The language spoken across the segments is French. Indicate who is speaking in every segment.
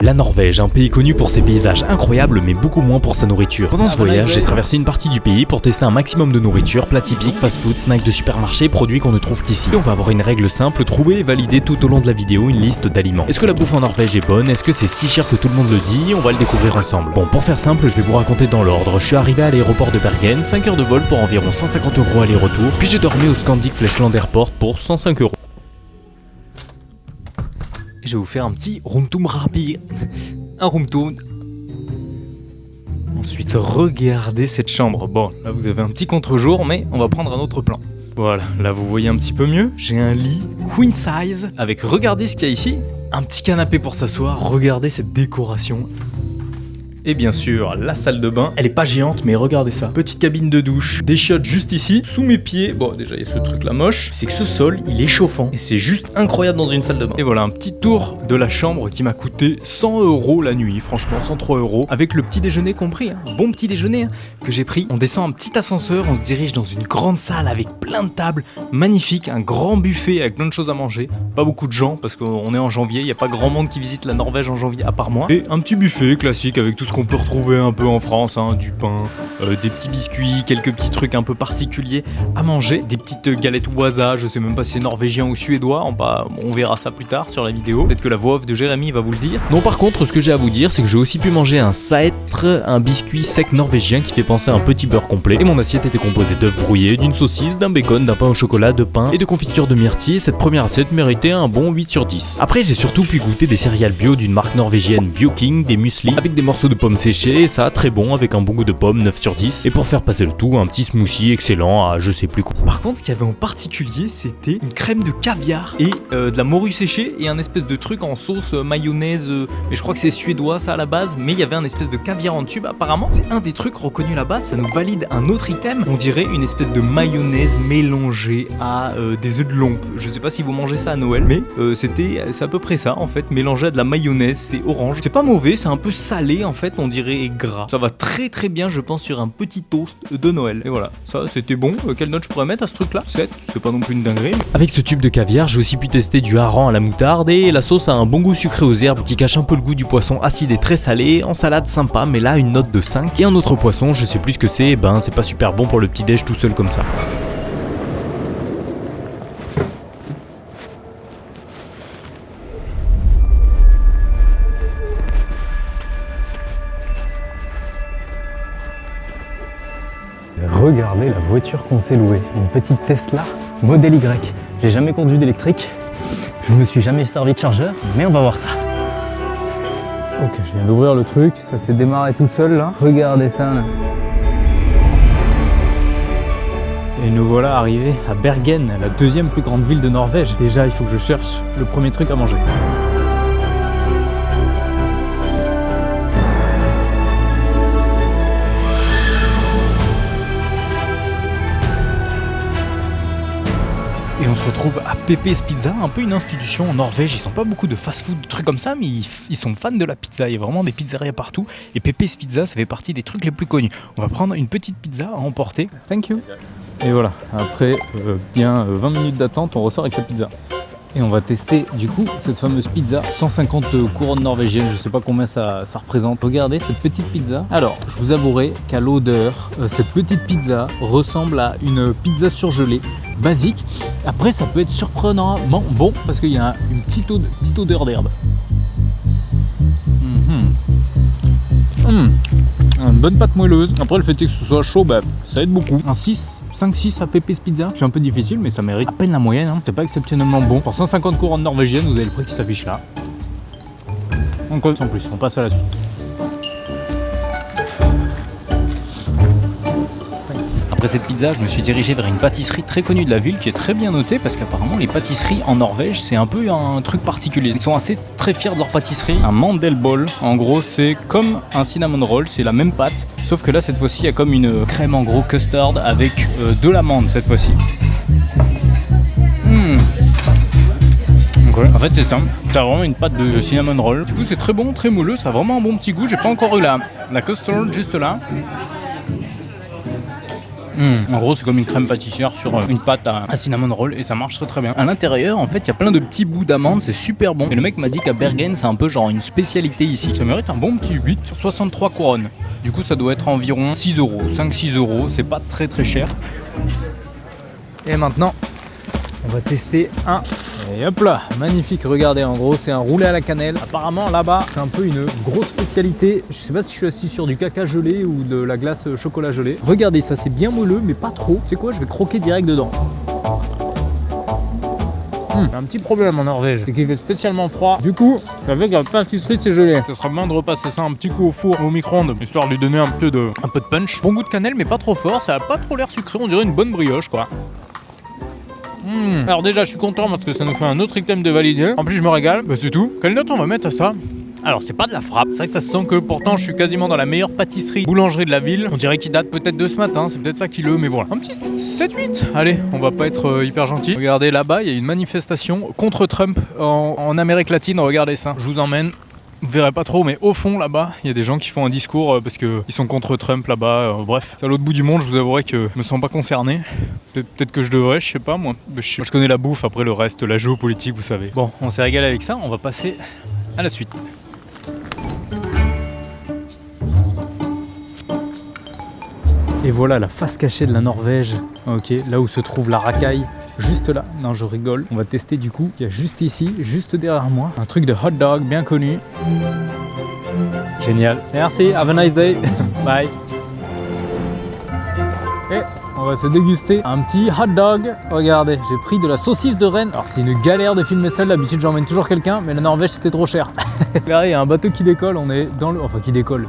Speaker 1: La Norvège, un pays connu pour ses paysages incroyables mais beaucoup moins pour sa nourriture. Pendant ce voyage, j'ai traversé une partie du pays pour tester un maximum de nourriture, plats typiques, fast-food, snacks de supermarché, produits qu'on ne trouve qu'ici. Et on va avoir une règle simple, trouver et valider tout au long de la vidéo une liste d'aliments. Est-ce que la bouffe en Norvège est bonne? Est-ce que c'est si cher que tout le monde le dit? On va le découvrir ensemble. Bon, pour faire simple, je vais vous raconter dans l'ordre. Je suis arrivé à l'aéroport de Bergen, 5 heures de vol pour environ 150 € aller-retour, puis j'ai dormi au Scandic Flesland Airport pour 105 €. Je vais vous faire un petit room tour rapide. Un room tour. Ensuite, regardez cette chambre. Bon, là vous avez un petit contre-jour, mais on va prendre un autre plan. Voilà, là vous voyez un petit peu mieux. J'ai un lit queen size avec, regardez ce qu'il y a ici, un petit canapé pour s'asseoir. Regardez cette décoration. Et bien sûr, la salle de bain, elle est pas géante, mais regardez ça. Petite cabine de douche, des chiottes juste ici, sous mes pieds. Bon, déjà, il y a ce truc là moche. C'est que ce sol, il est chauffant. Et c'est juste incroyable dans une salle de bain. Et voilà, un petit tour de la chambre qui m'a coûté 100 € la nuit. Franchement, 103 €. Avec le petit déjeuner compris. Un bon petit déjeuner que j'ai pris. On descend un petit ascenseur, on se dirige dans une grande salle avec plein de tables. Magnifique, un grand buffet avec plein de choses à manger. Pas beaucoup de gens, parce qu'on est en janvier. Il n'y a pas grand monde qui visite la Norvège en janvier, à part moi. Et un petit buffet classique avec tout ce qu'on peut retrouver un peu en France, hein, du pain, des petits biscuits, quelques petits trucs un peu particuliers à manger, des petites galettes Waza, je sais même pas si c'est norvégien ou suédois, on verra ça plus tard sur la vidéo, peut-être que la voix off de Jérémy va vous le dire. Non, par contre, ce que j'ai à vous dire, c'est que j'ai aussi pu manger un saetre, un biscuit sec norvégien qui fait penser à un petit beurre complet, et mon assiette était composée d'œufs brouillés, d'une saucisse, d'un bacon, d'un pain au chocolat, de pain et de confiture de myrtille. Cette première assiette méritait un bon 8 sur 10. Après, j'ai surtout pu goûter des céréales bio d'une marque norvégienne, Bioking, des muesli avec des morceaux de pommes séchées, et ça très bon avec un bon goût de pomme, 9 sur 10. Et pour faire passer le tout, un petit smoothie excellent à je sais plus quoi. Par contre, ce qu'il y avait en particulier, c'était une crème de caviar et de la morue séchée et un espèce de truc en sauce mayonnaise, mais je crois que c'est suédois ça à la base, mais il y avait un espèce de caviar en tube apparemment. C'est un des trucs reconnus là-bas, ça nous valide un autre item, on dirait une espèce de mayonnaise mélangée à des œufs de lompe. Je sais pas si vous mangez ça à Noël, mais c'est à peu près ça en fait, mélangé à de la mayonnaise, c'est orange. C'est pas mauvais, c'est un peu salé en fait, on dirait gras. Ça va très très bien je pense sur un petit toast de Noël. Et voilà, ça c'était bon. Quelle note je pourrais mettre à ce truc là? 7, c'est pas non plus une dinguerie. Avec ce tube de caviar, j'ai aussi pu tester du hareng à la moutarde et la sauce a un bon goût sucré aux herbes qui cache un peu le goût du poisson acide et très salé. En salade sympa, mais là une note de 5. Et un autre poisson, je sais plus ce que c'est, c'est pas super bon pour le petit déj tout seul comme ça.
Speaker 2: Regardez la voiture qu'on s'est louée, une petite Tesla modèle Y. J'ai jamais conduit d'électrique, je me suis jamais servi de chargeur, mais on va voir ça. Ok, je viens d'ouvrir le truc, ça s'est démarré tout seul là. Regardez ça. Là.
Speaker 1: Et nous voilà arrivés à Bergen, la deuxième plus grande ville de Norvège. Déjà, il faut que je cherche le premier truc à manger. Et on se retrouve à Pepe's Pizza, un peu une institution en Norvège. Ils sont pas beaucoup de fast-food, de trucs comme ça, mais ils sont fans de la pizza. Il y a vraiment des pizzerias partout. Et Pepe's Pizza, ça fait partie des trucs les plus connus. On va prendre une petite pizza à emporter. Thank you. Et voilà, après bien 20 minutes d'attente, on ressort avec la pizza. Et on va tester du coup cette fameuse pizza, 150 couronnes norvégiennes, je sais pas combien ça représente. Regardez cette petite pizza. Alors, je vous avouerai qu'à l'odeur, cette petite pizza ressemble à une pizza surgelée, basique. Après, ça peut être surprenamment bon parce qu'il y a une petite odeur d'herbe. Une bonne pâte moelleuse. Après, le fait que ce soit chaud, ça aide beaucoup. Un 5-6 à Pepe's Pizza. Je suis un peu difficile, mais ça mérite à peine la moyenne. C'est pas exceptionnellement bon. Pour 150 couronnes norvégiennes, vous avez le prix qui s'affiche là. Encore sans plus, on passe à la suite. Après cette pizza, je me suis dirigé vers une pâtisserie très connue de la ville qui est très bien notée parce qu'apparemment les pâtisseries en Norvège c'est un peu un truc particulier. Ils sont assez très fiers de leur pâtisserie. Un mandelboll, en gros c'est comme un cinnamon roll, c'est la même pâte, sauf que là cette fois-ci il y a comme une crème en gros custard avec de l'amande cette fois-ci. Okay. En fait c'est simple, t'as vraiment une pâte de cinnamon roll. Du coup c'est très bon, très moelleux, ça a vraiment un bon petit goût. J'ai pas encore eu la custard juste là. En gros, c'est comme une crème pâtissière sur une pâte à cinnamon roll et ça marche très très bien. À l'intérieur, en fait, il y a plein de petits bouts d'amandes, c'est super bon. Et le mec m'a dit qu'à Bergen, c'est un peu genre une spécialité ici. Ça mérite un bon petit 8, 63 couronnes. Du coup, ça doit être environ 6 euros, 5-6 euros, c'est pas très très cher. Et maintenant, on va tester un. Et hop là, magnifique, regardez, en gros c'est un roulé à la cannelle. Apparemment là-bas c'est un peu une grosse spécialité. Je sais pas si je suis assis sur du caca gelé ou de la glace chocolat gelé. Regardez ça, c'est bien moelleux mais pas trop. C'est quoi, je vais croquer direct dedans. Un petit problème en Norvège, c'est qu'il fait spécialement froid. Du coup, avec la pâtisserie c'est gelé. Ça serait bien de repasser ça un petit coup au four ou au micro-ondes, histoire de lui donner un peu de punch. Bon goût de cannelle mais pas trop fort, ça a pas trop l'air sucré, on dirait une bonne brioche quoi. Alors déjà je suis content parce que ça nous fait un autre item de valider. En plus je me régale, bah c'est tout. Quelle note on va mettre à ça? Alors c'est pas de la frappe, c'est vrai que ça se sent que pourtant je suis quasiment dans la meilleure pâtisserie boulangerie de la ville. On dirait qu'il date peut-être de ce matin, c'est peut-être ça qui le, mais voilà. Un petit 7-8. Allez, on va pas être hyper gentil. Regardez là-bas, il y a une manifestation contre Trump en Amérique latine, regardez ça. Je vous emmène. Vous verrez pas trop, mais au fond là-bas, il y a des gens qui font un discours parce qu'ils sont contre Trump là-bas. Bref, c'est à l'autre bout du monde, je vous avouerai que je me sens pas concerné. Peut-être que je devrais, je sais pas moi. Je connais la bouffe, après le reste, la géopolitique, vous savez. Bon, on s'est régalé avec ça, on va passer à la suite. Et voilà la face cachée de la Norvège. Ok, là où se trouve la racaille. Juste là, non je rigole, on va tester du coup, il y a juste ici, juste derrière moi, un truc de hot dog bien connu. Génial, merci, have a nice day, bye. Et on va se déguster un petit hot dog, regardez, j'ai pris de la saucisse de Rennes. Alors c'est une galère de filmer ça, d'habitude j'emmène toujours quelqu'un, mais la Norvège c'était trop cher. Là il y a un bateau qui décolle, on est dans le... Enfin qui décolle,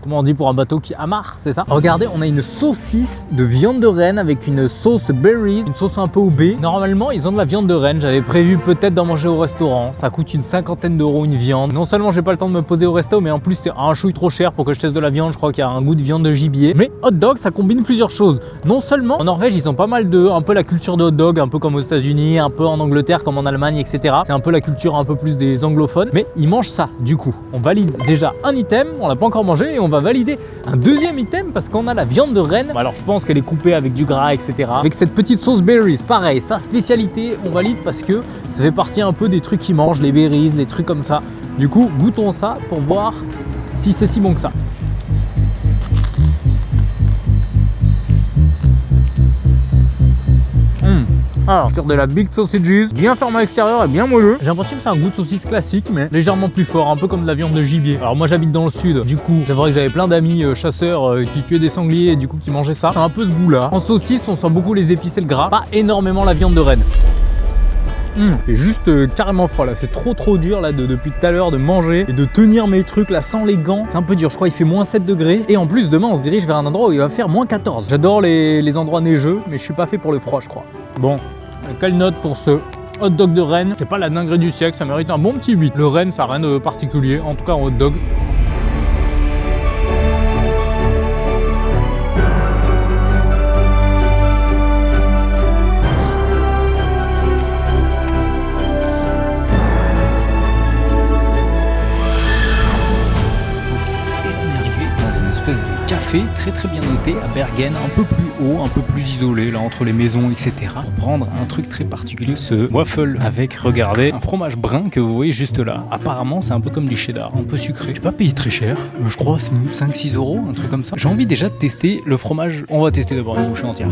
Speaker 1: comment on dit pour un bateau qui amarre, c'est ça? Regardez, on a une saucisse de viande de Rennes avec une sauce berries, une sauce un peu au B. Normalement, ils ont de la viande de Rennes. J'avais prévu peut-être d'en manger au restaurant. Ça coûte une 50aine d'euros une viande. Non seulement j'ai pas le temps de me poser au resto, mais en plus c'était un chouille trop cher pour que je teste de la viande. Je crois qu'il y a un goût de viande de gibier. Mais hot dog, ça combine plusieurs choses. Non seulement en Norvège, ils ont pas mal de, un peu la culture de hot dog, un peu comme aux États-Unis, un peu en Angleterre, comme en Allemagne, etc. C'est un peu la culture un peu plus des anglophones. Mais ils mangent ça. Du coup, on valide déjà un item. On l'a pas encore mangé et on va valider un deuxième item parce qu'on a la viande de Rennes. Alors je pense qu'elle est coupée avec du gras, etc. Avec cette petite sauce berries, pareil, sa spécialité, on valide parce que ça fait partie un peu des trucs qu'ils mangent, les berries, les trucs comme ça. Du coup, goûtons ça pour voir si c'est si bon que ça. Alors, sur de la big sausages, bien fermé à l'extérieur et bien moelleux. J'ai l'impression que c'est un goût de saucisse classique, mais légèrement plus fort, un peu comme de la viande de gibier. Alors moi j'habite dans le sud, du coup, c'est vrai que j'avais plein d'amis chasseurs qui tuaient des sangliers et du coup qui mangeaient ça. C'est un peu ce goût-là. En saucisse, on sent beaucoup les épices et le gras, pas énormément la viande de Rennes. C'est juste carrément froid là, c'est trop dur là depuis tout à l'heure de manger et de tenir mes trucs là sans les gants. C'est un peu dur, je crois il fait moins 7 degrés. Et en plus demain on se dirige vers un endroit où il va faire moins 14. J'adore les endroits neigeux, mais je suis pas fait pour le froid je crois. Bon, quelle note pour ce hot dog de Rennes? C'est pas la dinguerie du siècle, ça mérite un bon petit 8. Le Rennes ça n'a rien de particulier, en tout cas en hot dog. De café très bien noté à Bergen, un peu plus haut, un peu plus isolé là entre les maisons etc. Pour prendre un truc très particulier, ce waffle avec, regardez, un fromage brun que vous voyez juste là. Apparemment c'est un peu comme du cheddar, un peu sucré. J'ai pas payé très cher, je crois c'est 5-6 euros, un truc comme ça. J'ai envie déjà de tester le fromage. On va tester d'abord une bouchée entière.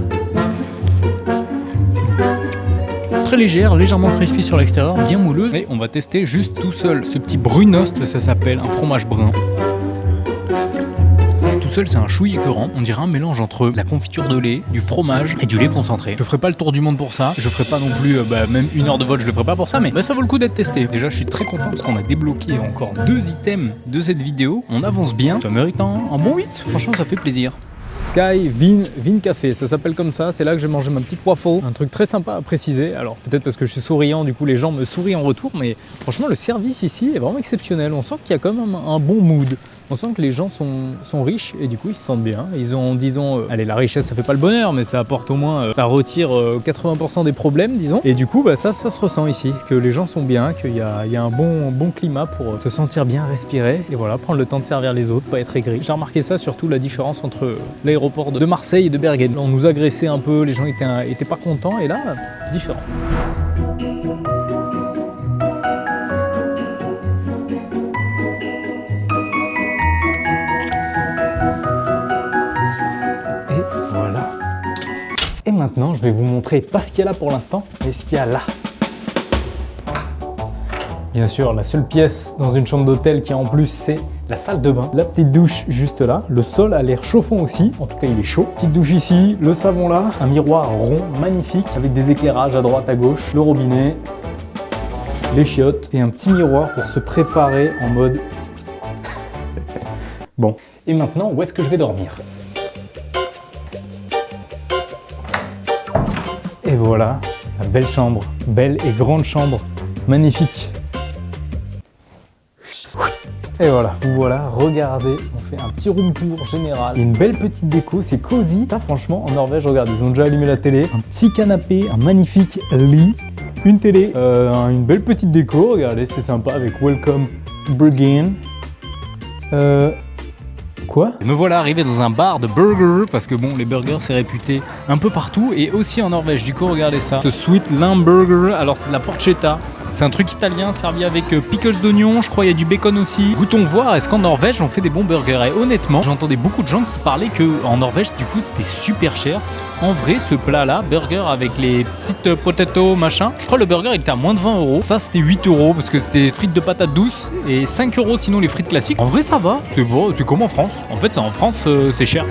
Speaker 1: Très légère, légèrement crispy sur l'extérieur, bien moelleuse. Et on va tester juste tout seul ce petit brunost, ça s'appelle un fromage brun. Tout seul c'est un chouille écœurant, on dirait un mélange entre la confiture de lait, du fromage et du lait concentré. Je ferai pas le tour du monde pour ça, je ferai pas non plus même 1 heure de vol, je le ferai pas pour ça, mais ça vaut le coup d'être testé. Déjà je suis très content parce qu'on a débloqué encore 2 items de cette vidéo, on avance bien, ça mérite un bon 8, franchement ça fait plaisir. Sky Vin Café, ça s'appelle comme ça, c'est là que j'ai mangé ma petite waffle, un truc très sympa à préciser. Alors peut-être parce que je suis souriant, du coup les gens me sourient en retour, mais franchement le service ici est vraiment exceptionnel, on sent qu'il y a quand même un bon mood. On sent que les gens sont riches et du coup ils se sentent bien. Ils ont, disons, allez, la richesse ça fait pas le bonheur, mais ça apporte au moins, ça retire 80% des problèmes, disons. Et du coup, bah, ça se ressent ici, que les gens sont bien, qu'il y a un bon climat pour se sentir bien, respirer et voilà, prendre le temps de servir les autres, pas être aigri. J'ai remarqué ça, surtout la différence entre l'aéroport de Marseille et de Bergen. On nous agressait un peu, les gens étaient pas contents et là, différent. Et maintenant, je vais vous montrer pas ce qu'il y a là pour l'instant, mais ce qu'il y a là. Bien sûr, la seule pièce dans une chambre d'hôtel qui a en plus, c'est la salle de bain. La petite douche juste là. Le sol a l'air chauffant aussi. En tout cas, il est chaud. Petite douche ici, le savon là. Un miroir rond magnifique avec des éclairages à droite, à gauche. Le robinet, les chiottes et un petit miroir pour se préparer en mode... Bon. Et maintenant, où est-ce que je vais dormir ? Et voilà, la belle chambre, belle et grande chambre, magnifique. Et voilà, vous voilà, regardez, on fait un petit room tour général. Une belle petite déco, c'est cosy. Ça franchement, en Norvège, regardez, ils ont déjà allumé la télé. Un petit canapé, un magnifique lit, une télé, une belle petite déco, regardez, c'est sympa avec Welcome Bergen. Quoi ? Me voilà arrivé dans un bar de burgers, parce que bon, les burgers c'est réputé un peu partout, et aussi en Norvège. Du coup, regardez ça. Ce Sweet Lamb Burger, alors c'est de la porchetta. C'est un truc italien servi avec pickles d'oignons, je crois il y a du bacon aussi. Goûtons voir, est-ce qu'en Norvège on fait des bons burgers ? Et honnêtement, j'entendais beaucoup de gens qui parlaient qu'en Norvège, du coup, c'était super cher. En vrai, ce plat-là, burger avec les petites potatoes, machin, je crois le burger il était à moins de 20 €. Ça, c'était 8 € parce que c'était frites de patates douces et 5 € sinon les frites classiques. En vrai, ça va, c'est bon, c'est comme en France. En fait, en France, c'est cher.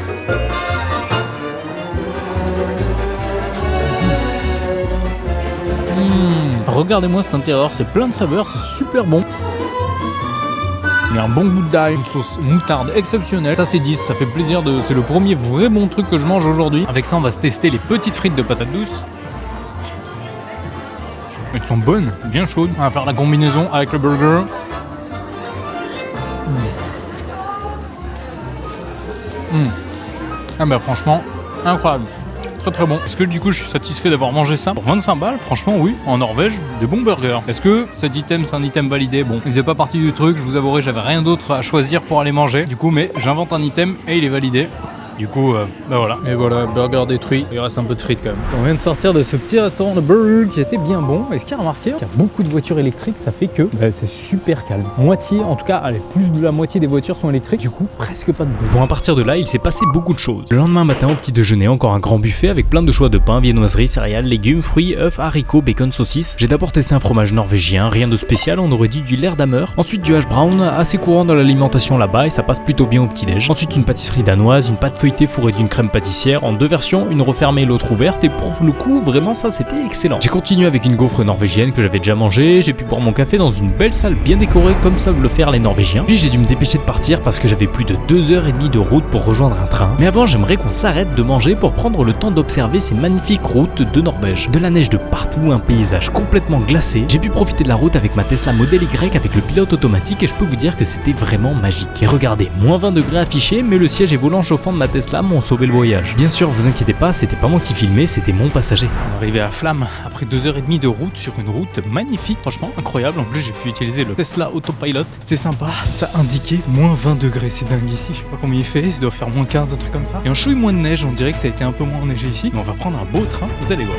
Speaker 1: Regardez-moi cet intérieur, c'est plein de saveurs, c'est super bon. Il y a un bon goût d'ail, une sauce moutarde exceptionnelle. Ça c'est 10, ça fait plaisir, c'est le premier vrai bon truc que je mange aujourd'hui. Avec ça on va se tester les petites frites de patates douces. Elles sont bonnes, bien chaudes. On va faire la combinaison avec le burger. Ah bah franchement, incroyable. Très très bon. Est-ce que du coup je suis satisfait d'avoir mangé ça pour 25 balles ? Franchement oui, en Norvège, des bons burgers. Est-ce que cet item c'est un item validé ? Bon, il faisait pas partie du truc, je vous avouerai, j'avais rien d'autre à choisir pour aller manger. Du coup, mais j'invente un item et il est validé. Du coup, bah voilà. Et voilà, burger détruit. Il reste un peu de frites quand même. On vient de sortir de ce petit restaurant de burger qui était bien bon. Et ce qu'il y a remarqué, qu'il y a beaucoup de voitures électriques, ça fait que c'est super calme. Moitié, en tout cas, allez, plus de la moitié des voitures sont électriques. Du coup, presque pas de bruit. Bon, à partir de là, il s'est passé beaucoup de choses. Le lendemain matin, au petit déjeuner, encore un grand buffet avec plein de choix de pain, viennoiseries, céréales, légumes, fruits, œufs, haricots, bacon, saucisses. J'ai d'abord testé un fromage norvégien, rien de spécial, on aurait dit du Lerdammer. Ensuite du hash brown, assez courant dans l'alimentation là-bas et ça passe plutôt bien au petit-déj. Ensuite une pâtisserie danoise, une pâte feuilletée fourrée d'une crème pâtissière en deux versions, une refermée et l'autre ouverte, et pour le coup, vraiment ça c'était excellent. J'ai continué avec une gaufre norvégienne que j'avais déjà mangée, j'ai pu boire mon café dans une belle salle bien décorée comme savent le faire les Norvégiens. Puis j'ai dû me dépêcher de partir parce que j'avais plus de 2h30 de route pour rejoindre un train. Mais avant, j'aimerais qu'on s'arrête de manger pour prendre le temps d'observer ces magnifiques routes de Norvège. De la neige de partout, un paysage complètement glacé. J'ai pu profiter de la route avec ma Tesla Model Y avec le pilote automatique et je peux vous dire que c'était vraiment magique. Et regardez, moins 20 degrés affichés, mais le siège et volant chauffant de ma Tesla m'ont sauvé le voyage. Bien sûr, vous inquiétez pas, c'était pas moi qui filmais, c'était mon passager. On est arrivé à Flamme après 2h30 de route sur une route magnifique, franchement incroyable. En plus, j'ai pu utiliser le Tesla Autopilot. C'était sympa. Ça indiquait moins 20 degrés, c'est dingue ici. Je sais pas combien il fait, il doit faire moins 15, un truc comme ça. Et un chouille moins de neige, on dirait que ça a été un peu moins enneigé ici. Mais on va prendre un beau train, vous allez voir.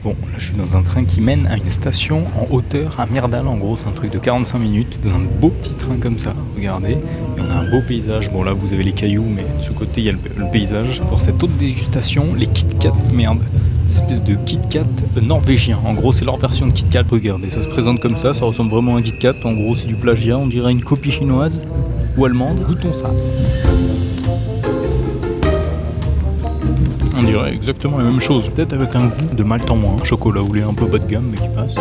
Speaker 1: Bon, là je suis dans un train qui mène à une station en hauteur à Myrdal, en gros c'est un truc de 45 minutes, dans un beau petit train comme ça, regardez, et on a un beau paysage, bon là vous avez les cailloux mais de ce côté il y a le paysage. Pour cette autre dégustation, les Kit Kat, merde, espèce de Kit Kat norvégien, en gros c'est leur version de Kit Kat, regardez, ça se présente comme ça ressemble vraiment à un Kit Kat, en gros c'est du plagiat, on dirait une copie chinoise ou allemande, goûtons ça. On dirait exactement la même chose, peut-être avec un goût de malt en moins, chocolat ou lait un peu bas de gamme mais qui passe.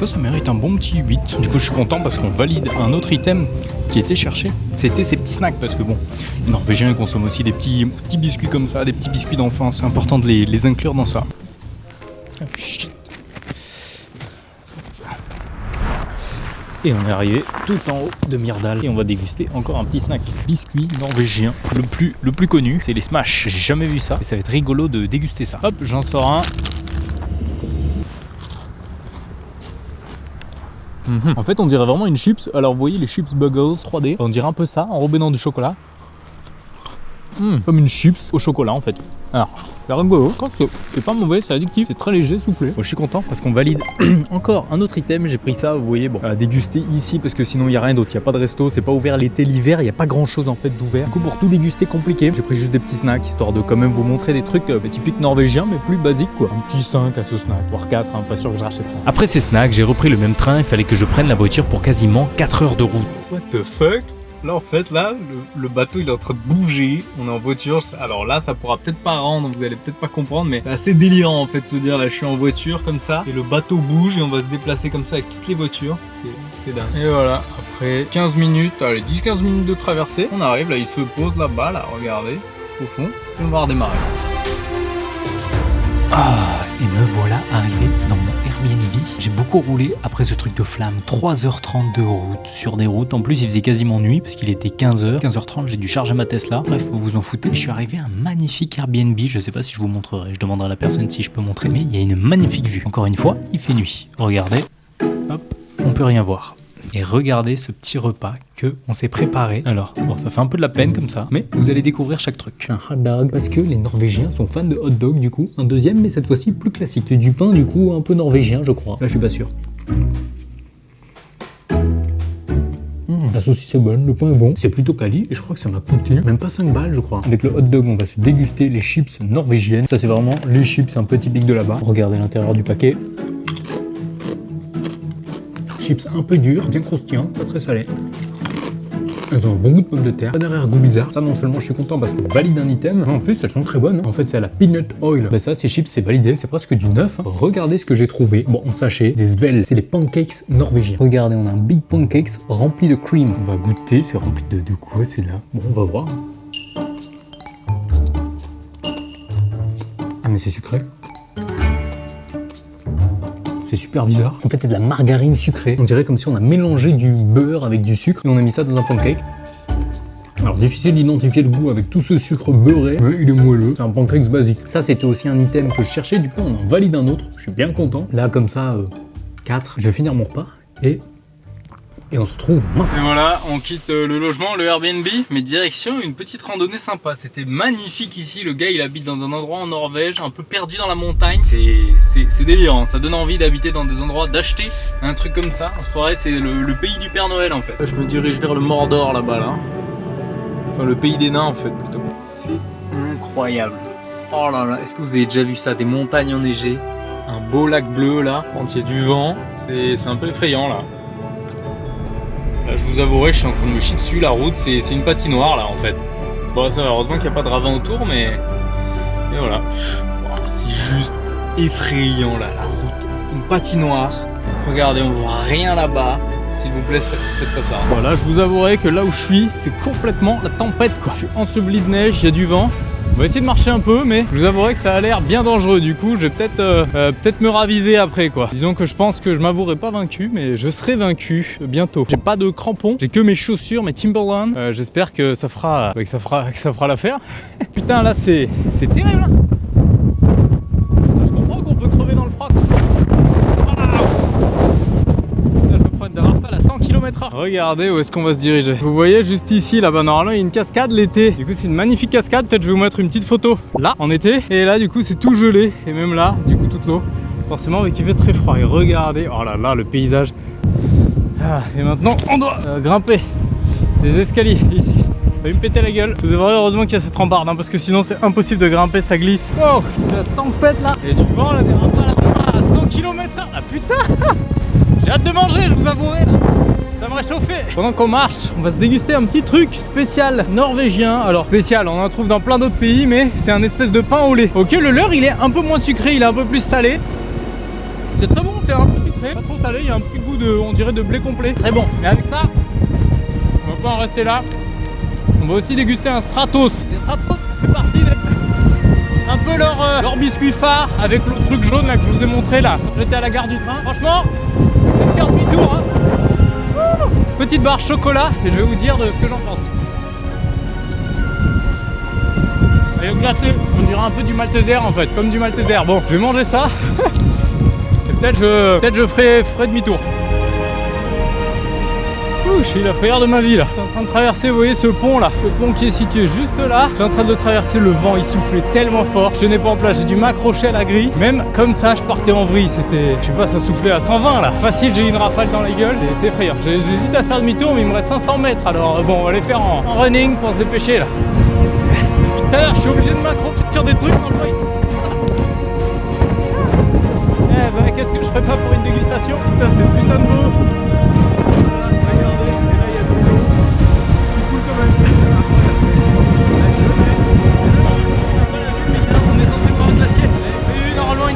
Speaker 1: Ça mérite un bon petit 8. Du coup je suis content parce qu'on valide un autre item qui était cherché. C'était ces petits snacks parce que bon, les Norvégiens consomment aussi des petits biscuits comme ça, des petits biscuits d'enfants, c'est important de les inclure dans ça. Chut. Et on est arrivé tout en haut de Myrdal et on va déguster encore un petit snack. Biscuit norvégien, le plus connu, c'est les Smash. J'ai jamais vu ça et ça va être rigolo de déguster ça. Hop, j'en sors un. En fait, on dirait vraiment une chips. Alors, vous voyez les chips Buggles 3D. On dirait un peu ça, enrobé dans du chocolat. Comme une chips au chocolat en fait. Alors, c'est rigolo. Je crois que c'est pas mauvais, c'est addictif, c'est très léger, soufflé. Bon, je suis content parce qu'on valide encore un autre item. J'ai pris ça, vous voyez, bon, à déguster ici parce que sinon il n'y a rien d'autre. Il n'y a pas de resto, c'est pas ouvert l'été, l'hiver, il n'y a pas grand chose en fait d'ouvert. Du coup, pour tout déguster compliqué, j'ai pris juste des petits snacks histoire de quand même vous montrer des trucs typiques norvégiens mais plus basiques quoi. Un petit 5 à ce snack, voire 4, pas sûr que je rachète ça.
Speaker 3: Après ces snacks, j'ai repris le même train, il fallait que je prenne la voiture pour quasiment 4 heures de route.
Speaker 1: What the fuck? Là en fait le bateau il est en train de bouger, on est en voiture, alors là ça pourra peut-être pas rendre, vous allez peut-être pas comprendre mais c'est assez délirant en fait de se dire là je suis en voiture comme ça et le bateau bouge et on va se déplacer comme ça avec toutes les voitures, c'est dingue. Et voilà, après 15 minutes, allez 10-15 minutes de traversée, on arrive là, il se pose là-bas là, regardez, au fond, et on va redémarrer.
Speaker 3: Ah, et me voilà arrivé dans mon Airbnb. J'ai beaucoup roulé après ce truc de flamme. 3h30 de route sur des routes. En plus, il faisait quasiment nuit parce qu'il était 15h. 15h30, j'ai dû charger ma Tesla. Bref, vous vous en foutez. Je suis arrivé à un magnifique Airbnb. Je sais pas si je vous montrerai. Je demanderai à la personne si je peux montrer. Mais il y a une magnifique vue. Encore une fois, il fait nuit. Regardez. Hop, on peut rien voir. Et regardez ce petit repas que on s'est préparé. Alors, bon, ça fait un peu de la peine comme ça, mais vous allez découvrir chaque truc.
Speaker 2: Un hot dog, parce que les Norvégiens sont fans de hot dog du coup. Un deuxième, mais cette fois-ci plus classique. C'est du pain du coup un peu norvégien, je crois. Là, je suis pas sûr. La saucisse est bonne, le pain est bon. C'est plutôt quali et je crois que ça m'a coûté même pas 5 balles, je crois. Avec le hot dog, on va se déguster les chips norvégiennes. Ça, c'est vraiment les chips un peu typiques de là-bas. Regardez l'intérieur du paquet. Chips un peu durs, bien croustillants, pas très salés. Elles ont un bon goût de pommes de terre, pas d'arrière-goût bizarre. Ça, non seulement je suis content parce que je valide un item, mais en plus elles sont très bonnes. En fait, c'est à la peanut oil. Bah ça, ces chips, c'est validé, c'est presque du neuf. Regardez ce que j'ai trouvé. Bon, en sachet, des svel, c'est les pancakes norvégiens. Regardez, on a un big pancakes rempli de cream. On va goûter, c'est rempli de quoi c'est là? Bon, on va voir. Ah, mais c'est sucré. C'est super bizarre. En fait, c'est de la margarine sucrée. On dirait comme si on a mélangé du beurre avec du sucre et on a mis ça dans un pancake. Alors, difficile d'identifier le goût avec tout ce sucre beurré, mais il est moelleux. C'est un pancake basique. Ça, c'était aussi un item que je cherchais. Du coup, on en valide un autre. Je suis bien content. Là, comme ça, 4. Je vais finir mon repas et on se retrouve maintenant.
Speaker 1: Et voilà, on quitte le logement, le Airbnb, mais direction une petite randonnée sympa. C'était magnifique ici, le gars il habite dans un endroit en Norvège, un peu perdu dans la montagne. C'est délirant, ça donne envie d'habiter dans des endroits, d'acheter un truc comme ça. On se croirait c'est le pays du Père Noël en fait. Je me dirige vers le Mordor là-bas là. Enfin le pays des nains en fait plutôt. C'est incroyable. Oh là là, est-ce que vous avez déjà vu ça? Des montagnes enneigées, un beau lac bleu là, quand il y a du vent, c'est un peu effrayant là. Là, je vous avouerai, je suis en train de me chier dessus, la route c'est une patinoire là en fait. Bon ça heureusement qu'il n'y a pas de ravin autour mais voilà. Oh, c'est juste effrayant là la route. Une patinoire. Regardez, on voit rien là-bas. S'il vous plaît, faites pas ça. Voilà, je vous avouerai que là où je suis, c'est complètement la tempête quoi. Je suis enseveli de neige, il y a du vent. On va essayer de marcher un peu, mais je vous avouerai que ça a l'air bien dangereux. Du coup, je vais peut-être me raviser après quoi. Disons que je pense que je m'avouerai pas vaincu, mais je serai vaincu bientôt. J'ai pas de crampons, j'ai que mes chaussures, mes Timberland. J'espère que ça fera l'affaire. Putain, là c'est terrible. Hein. Je comprends qu'on peut crever dans le froid. Rafale à 100 km/h. Regardez où est-ce qu'on va se diriger. Vous voyez juste ici, là-bas, normalement il y a une cascade l'été. Du coup c'est une magnifique cascade. Peut-être je vais vous mettre une petite photo là en été. Et là du coup c'est tout gelé. Et même là, du coup toute l'eau. Forcément avec il fait très froid. Et regardez, oh là là le paysage. Ah, et maintenant on doit grimper les escaliers ici. Ça va me péter la gueule. Vous avez heureusement qu'il y a cette rambarde hein, parce que sinon c'est impossible de grimper, ça glisse. Oh, c'est la tempête là. Et du vent là, des rafales à 100 km/h. Ah putain. J'ai hâte de manger, je vous avouerai là. Ça me réchauffait. Pendant qu'on marche, on va se déguster un petit truc spécial norvégien. Alors spécial, on en trouve dans plein d'autres pays, mais c'est un espèce de pain au lait. Ok, le leur il est un peu moins sucré, il est un peu plus salé. C'est très bon, c'est un peu sucré, pas trop salé, il y a un petit goût de, on dirait de blé complet. Très bon. Mais avec ça, on va pas en rester là. On va aussi déguster un Stratos. Les Stratos, c'est parti. C'est un peu leur biscuit phare avec le truc jaune là que je vous ai montré là. J'étais à la gare du train. Franchement, je vais faire demi-tour. Hein. Petite barre chocolat et je vais vous dire de ce que j'en pense. Et glacé, on dirait un peu du Malteser en fait, comme du Malteser. Bon, je vais manger ça. Et peut-être je ferai demi-tour. Ouh, j'ai la frayeur de ma vie là. Je suis en train de traverser, vous voyez ce pont là. Ce pont qui est situé juste là. Je suis en train de le traverser, le vent il soufflait tellement fort. Je n'ai pas en place, j'ai dû m'accrocher à la grille. Même comme ça, je partais en vrille. C'était, je sais pas, ça soufflait à 120 là. Facile, j'ai eu une rafale dans la gueule et c'est effrayant. J'hésite à faire demi-tour, mais il me reste 500 mètres. Alors bon, on va les faire en running pour se dépêcher là. Tout à l'heure, je suis obligé de m'accrocher sur des trucs dans le vent. Eh ben, qu'est-ce que je ferais pas pour une dégustation? Putain, c'est putain de beau.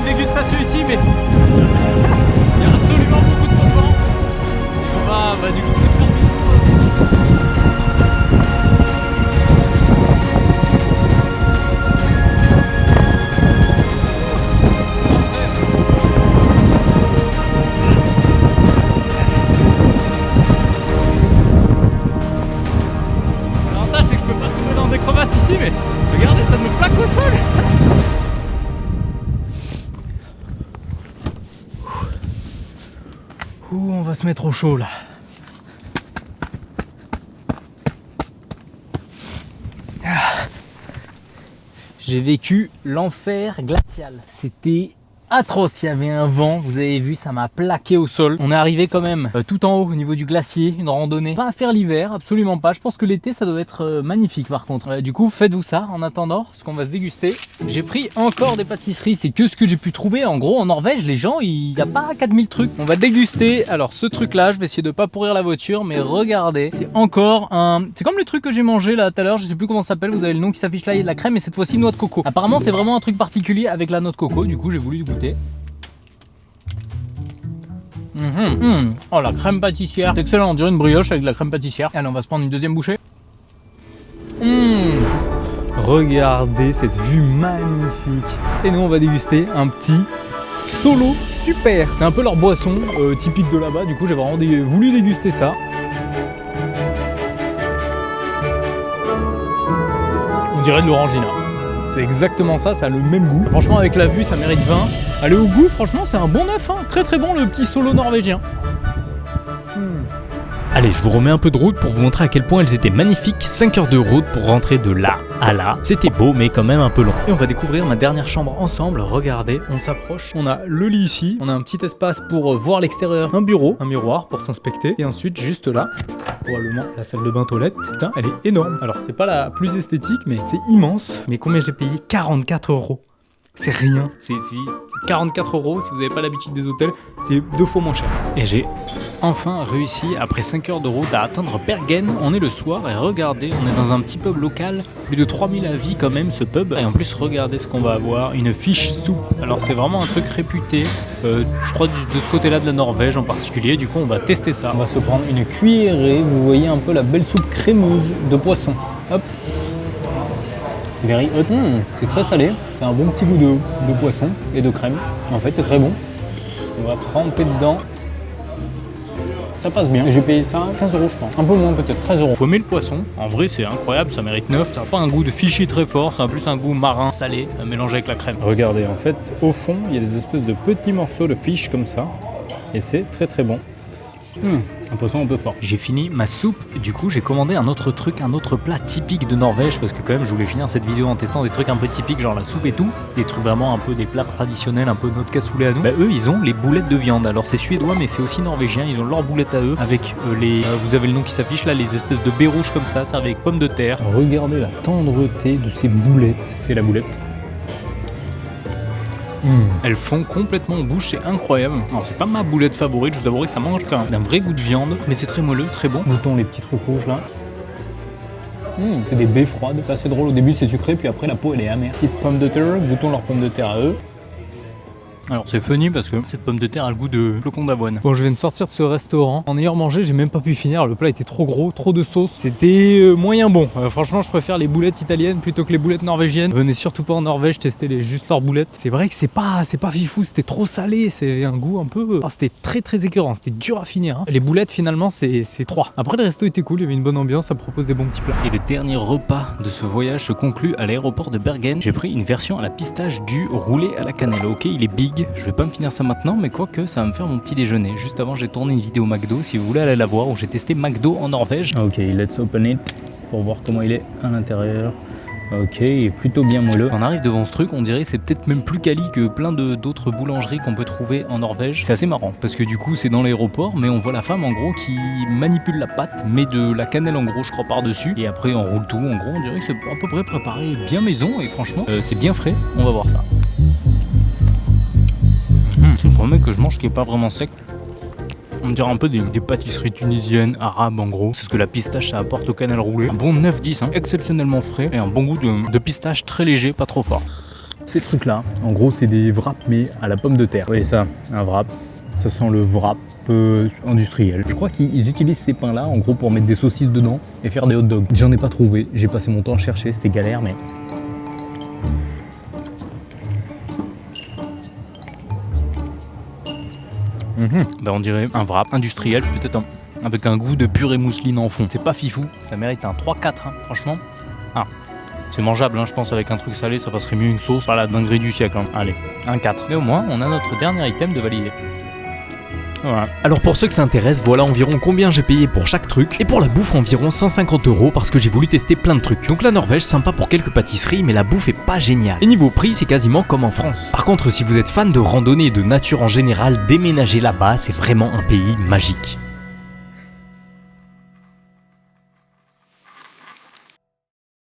Speaker 1: Dégustation ici, mais il y a absolument beaucoup de confort et on va du coup faire l'avantage c'est que je peux pas tomber dans des crevasses ici, mais regardez, ça me plaque au sol. Ouh, on va se mettre au chaud là. J'ai vécu l'enfer glacial. C'était atroce, il y avait un vent, vous avez vu, ça m'a plaqué au sol. On est arrivé quand même tout en haut au niveau du glacier, une randonnée. Pas à faire l'hiver, absolument pas. Je pense que l'été ça doit être magnifique par contre. Du coup, faites-vous ça en attendant, ce qu'on va se déguster. J'ai pris encore des pâtisseries, c'est que ce que j'ai pu trouver. En gros, en Norvège, les gens, il n'y a pas 4000 trucs. On va déguster. Alors, ce truc-là, je vais essayer de pas pourrir la voiture, mais regardez, c'est encore un... C'est comme le truc que j'ai mangé là tout à l'heure, je sais plus comment ça s'appelle, vous avez le nom qui s'affiche là, il y a de la crème, et cette fois-ci noix de coco. Apparemment, c'est vraiment un truc particulier avec la noix de coco, du coup, j'ai voulu le goûter. Oh, la crème pâtissière, c'est excellent, on dirait une brioche avec de la crème pâtissière. Allez, on va se prendre une deuxième bouchée. Regardez cette vue magnifique. Et nous, on va déguster un petit Solo Super. C'est un peu leur boisson typique de là-bas, du coup, j'ai vraiment voulu déguster ça. On dirait de l'orangina. C'est exactement ça, ça a le même goût. Franchement, avec la vue, ça mérite 20. Allez, au goût, franchement, c'est un bon neuf. Hein. Très très bon, le petit Solo norvégien. Allez, je vous remets un peu de route pour vous montrer à quel point elles étaient magnifiques. 5 heures de route pour rentrer de là à là. C'était beau, mais quand même un peu long. Et on va découvrir ma dernière chambre ensemble. Regardez, on s'approche. On a le lit ici. On a un petit espace pour voir l'extérieur. Un bureau, un miroir pour s'inspecter. Et ensuite, juste là, probablement la salle de bain toilette. Putain, elle est énorme. Alors, c'est pas la plus esthétique, mais c'est immense. Mais combien j'ai payé? 44 €. C'est rien, c'est 44 € si vous n'avez pas l'habitude des hôtels, c'est 2 fois moins cher. Et j'ai enfin réussi, après 5 heures de route, à atteindre Bergen. On est le soir et regardez, on est dans un petit pub local, plus de 3000 avis quand même ce pub. Et en plus, regardez ce qu'on va avoir, une fish soup. Alors c'est vraiment un truc réputé, je crois de ce côté-là de la Norvège en particulier, du coup on va tester ça. On va se prendre une cuillerée, vous voyez un peu la belle soupe crémeuse de poisson. Hop. C'est très salé, c'est un bon petit goût de poisson et de crème. En fait, c'est très bon. On va tremper dedans. Ça passe bien. J'ai payé ça 15 € je crois. Un peu moins peut-être, 13 €. Faut aimer le poisson. En vrai, c'est incroyable, ça mérite 9. Ça n'a pas un goût de fichi très fort, c'est en plus un goût marin salé mélangé avec la crème. Regardez, en fait, au fond, il y a des espèces de petits morceaux de fish comme ça. Et c'est très très bon. Un poisson un peu fort. J'ai fini ma soupe, du coup j'ai commandé un autre truc, un autre plat typique de Norvège, parce que quand même je voulais finir cette vidéo en testant des trucs un peu typiques, genre la soupe et tout, des trucs vraiment un peu des plats traditionnels, un peu notre cassoulet à nous. Bah eux ils ont les boulettes de viande, alors c'est suédois mais c'est aussi norvégien, ils ont leurs boulettes à eux, avec vous avez le nom qui s'affiche là, les espèces de baies rouges comme ça, servent avec pommes de terre. Regardez la tendreté de ces boulettes, c'est la boulette. Elles font complètement en bouche, c'est incroyable. Alors c'est pas ma boulette favorite, je vous avouerai que ça mange quand même d'un vrai goût de viande, mais c'est très moelleux, très bon. Goûtons les petits trucs rouges là. C'est des baies froides, ça c'est drôle, au début c'est sucré, puis après la peau elle est amère. Petite pomme de terre, goûtons leurs pommes de terre à eux.
Speaker 3: Alors c'est funny parce que cette pomme de terre a le goût de flocon d'avoine.
Speaker 1: Bon, je viens de sortir de ce restaurant. En ayant mangé, j'ai même pas pu finir. Le plat était trop gros, trop de sauce. C'était moyen bon. Franchement, je préfère les boulettes italiennes plutôt que les boulettes norvégiennes. Venez surtout pas en Norvège tester juste leurs boulettes. C'est vrai que c'est pas fifou. C'était trop salé. C'est un goût un peu. C'était très écœurant. C'était dur à finir. Hein. Les boulettes, finalement, c'est 3. Après, le resto était cool. Il y avait une bonne ambiance. Ça propose des bons petits plats.
Speaker 3: Et le dernier repas de ce voyage se conclut à l'aéroport de Bergen. J'ai pris une version à la pistache du roulé à la cannelle. Ok, il est big. Je vais pas me finir ça maintenant, mais quoique ça va me faire mon petit déjeuner. Juste avant, j'ai tourné une vidéo McDo, si vous voulez aller la voir, où j'ai testé McDo en Norvège.
Speaker 2: Ok, let's open it pour voir comment il est à l'intérieur. Ok, il est plutôt bien moelleux.
Speaker 3: On arrive devant ce truc, on dirait c'est peut-être même plus quali que plein d'autres boulangeries qu'on peut trouver en Norvège. C'est assez marrant, parce que du coup c'est dans l'aéroport, mais on voit la femme en gros qui manipule la pâte, met de la cannelle en gros je crois par-dessus, et après on roule tout, en gros on dirait que c'est à peu près préparé bien maison, et franchement c'est bien frais, on va voir ça. Je promets que je mange qui est pas vraiment sec. On dirait un peu des pâtisseries tunisiennes, arabes en gros. C'est ce que la pistache ça apporte au cannelle roulé. Un bon 9-10, hein, exceptionnellement frais et un bon goût de pistache très léger, pas trop fort.
Speaker 2: Ces trucs-là, en gros, c'est des wraps mais à la pomme de terre. Vous voyez ça, un wrap. Ça sent le wrap industriel. Je crois qu'ils utilisent ces pains-là en gros pour mettre des saucisses dedans et faire des hot dogs. J'en ai pas trouvé. J'ai passé mon temps à chercher, c'était galère, mais.
Speaker 3: Bah on dirait un wrap industriel, peut-être avec un goût de purée mousseline en fond. C'est pas fifou, ça mérite un 3-4, hein, franchement. Ah, c'est mangeable, hein, je pense, avec un truc salé, ça passerait mieux une sauce. Pas la dinguerie du siècle, hein. Allez, un 4. Et au moins, on a notre dernier item de valider. Voilà.
Speaker 1: Alors pour ceux que ça intéresse, voilà environ combien j'ai payé pour chaque truc. Et pour la bouffe, environ 150 € parce que j'ai voulu tester plein de trucs. Donc la Norvège, sympa pour quelques pâtisseries, mais la bouffe est pas géniale. Et niveau prix, c'est quasiment comme en France. Par contre, si vous êtes fan de randonnée et de nature en général, déménager là-bas, c'est vraiment un pays magique.